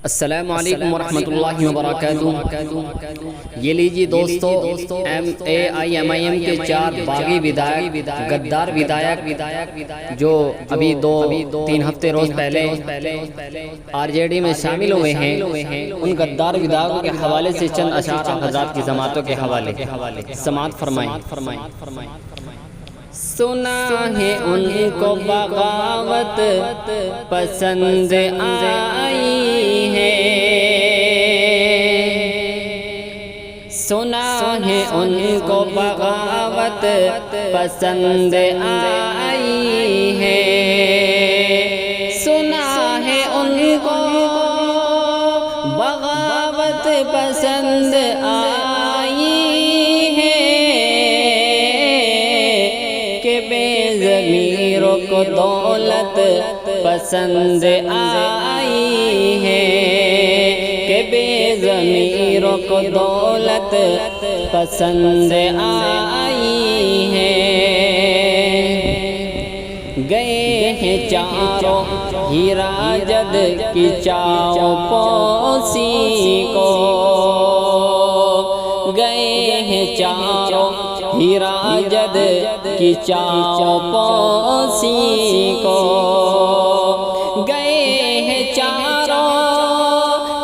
السلام علیکم ورحمۃ اللہ وبرکاتہ۔ یہ لیجیے دوستو، ایم کے چار باغی ودایک، غدار ودایک جو ابھی دو تین ہفتے روز پہلے RJD میں شامل ہوئے ہیں، ان غدار ودایکوں کے حوالے سے چند اشعار حضرات کی جماعتوں کے حوالے سماعت فرمائیں۔ سنا ہے ان کو بغاوت پسند آئی ہے، سنا ہے ان کو بغاوت پسند آئی ہے، سنا ہے ان کو بغاوت پسند آئی ہے، کہ بے ضمیروں کو دولت پسند آئی ہے، کہ بے ضمیروں کو دولت پسند آئی ہے۔ گئے ہیں چاروں ہیرا جد کی چاؤ پوسی کو، گئے ہیں چاروں ہیرا جد کی چاؤ پوسی کو، گئے ہیں چاروں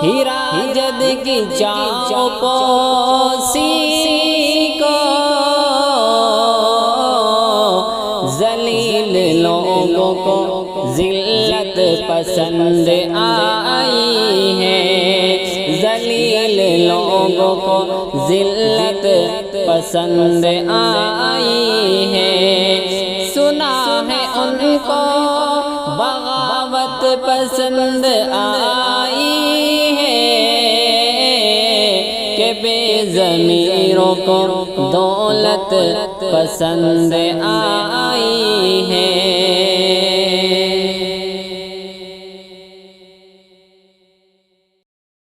ہیرا جد کی چاؤ پوسی کو، ذلیل لوگوں کو ذلت پسند آئی ہے، ذلیل لوگوں کو ذلت پسند آئی ہے، سنا ہے ان کو بغاوت پسند آئی ہے، کہ بے ضمیروں کو دولت پسند آئی ہے۔